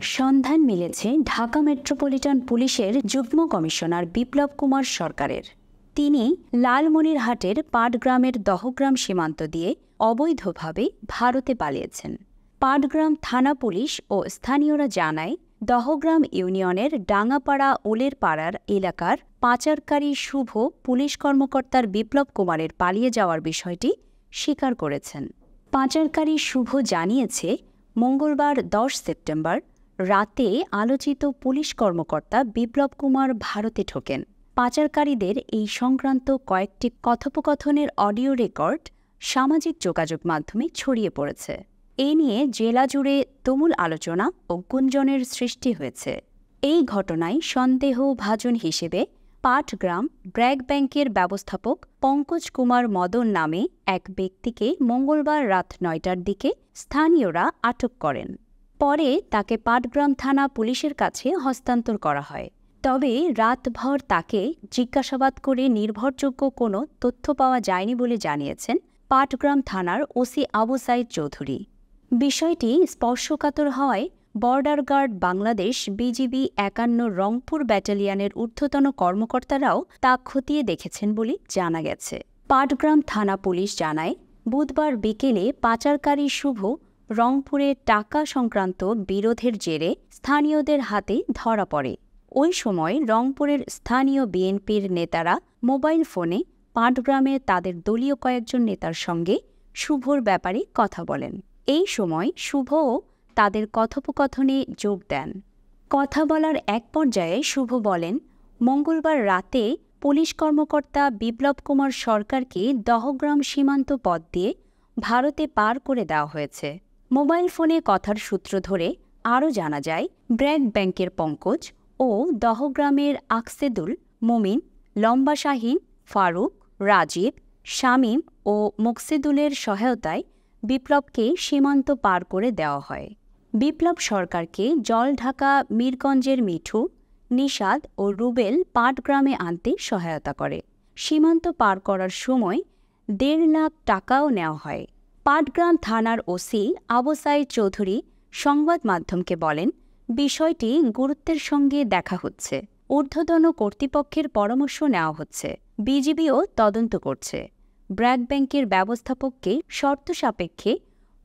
সন্ধান মিলেছে ঢাকা মেট্রোপলিটন পুলিশের যুগ্ম কমিশনার বিপ্লব কুমার সরকারের। তিনি লালমনিরহাটের পাটগ্রামের দহগ্রাম সীমান্ত দিয়ে অবৈধভাবে ভারতে পালিয়েছেন। পাটগ্রাম থানা পুলিশ ও স্থানীয়রা জানায়, দহগ্রাম ইউনিয়নের ডাঙ্গাপাড়া ওলের পাড়ার এলাকার পাচারকারী শুভ পুলিশ কর্মকর্তার বিপ্লব কুমারের পালিয়ে যাওয়ার বিষয়টি স্বীকার করেছেন। পাচারকারী শুভ জানিয়েছে, মঙ্গলবার 10 সেপ্টেম্বর রাতে আলোচিত পুলিশ কর্মকর্তা বিপ্লব কুমার ভারতে ঢোকেন। পাচারকারীদের এই সংক্রান্ত কয়েকটি কথোপকথনের অডিও রেকর্ড সামাজিক যোগাযোগ মাধ্যমে ছড়িয়ে পড়েছে। এ নিয়ে জেলা জুড়ে তুমুল আলোচনা ও গুঞ্জনের সৃষ্টি হয়েছে। এই ঘটনায় সন্দেহভাজন হিসেবে পাটগ্রাম ব্র্যাক ব্যাংকের ব্যবস্থাপক পঙ্কজ কুমার মদন নামে এক ব্যক্তিকে মঙ্গলবার রাত 9টার দিকে স্থানীয়রা আটক করেন। পরে তাকে পাটগ্রাম থানা পুলিশের কাছে হস্তান্তর করা হয়। তবে রাতভর তাকে জিজ্ঞাসাবাদ করে নির্ভরযোগ্য কোনো তথ্য পাওয়া যায়নি বলে জানিয়েছেন পাটগ্রাম থানার ওসি আবু সাইদ চৌধুরী। বিষয়টি স্পর্শকাতর হওয়ায় border guard Bangladesh BGB 51 Rangpur ব্যাটালিয়নের ঊর্ধ্বতন কর্মকর্তারাও তা খতিয়ে দেখেছেন বলে জানা গেছে। পাটগ্রাম থানা পুলিশ জানায়, বুধবার বিকেলে পাচারকারী শুভ রংপুরে টাকা সংক্রান্ত বিরোধের জেরে স্থানীয়দের হাতে ধরা পড়ে। ওই সময় রংপুরের স্থানীয় বিএনপির নেতারা মোবাইল ফোনে পাটগ্রামে তাদের দলীয় কয়েকজন নেতার সঙ্গে শুভর ব্যাপারে কথা বলেন। এই সময় শুভও তাদের কথোপকথনে যোগ দেন। কথা বলার এক পর্যায়ে শুভ বলেন, মঙ্গলবার রাতে পুলিশ কর্মকর্তা বিপ্লব কুমার সরকারকে দহগ্রাম সীমান্ত পথ দিয়ে ভারতে পার করে দেওয়া হয়েছে। মোবাইল ফোনে কথার সূত্র ধরে আরও জানা যায়, ব্র্যাক ব্যাংকের পঙ্কজ ও দহগ্রামের আকসেদুল, মুমিন, লম্বা শাহীন, ফারুক, রাজীব, শামীম ও মোকসেদুলের সহায়তায় বিপ্লবকে সীমান্ত পার করে দেওয়া হয়। বিপ্লব সরকারকে জলঢাকা মিরগঞ্জের মিঠু, নিষাদ ও রুবেল পাটগ্রামে আনতে সহায়তা করে। সীমান্ত পার করার সময় 1.5 লাখ টাকাও নেওয়া হয়। পাটগ্রাম থানার ওসি আবু সাইদ চৌধুরী সংবাদ মাধ্যমকে বলেন, বিষয়টি গুরুত্বের সঙ্গে দেখা হচ্ছে। ঊর্ধ্বতন কর্তৃপক্ষের পরামর্শ নেওয়া হচ্ছে। বিজিবিও তদন্ত করছে। ব্র্যাক ব্যাংকের ব্যবস্থাপককে শর্ত সাপেক্ষে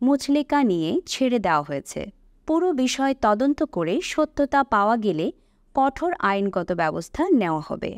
মুচলেকা নিয়ে ছেড়ে দেওয়া হয়েছে। পুরো বিষয় তদন্ত করে সত্যতা পাওয়া গেলে কঠোর আইনগত ব্যবস্থা নেওয়া হবে।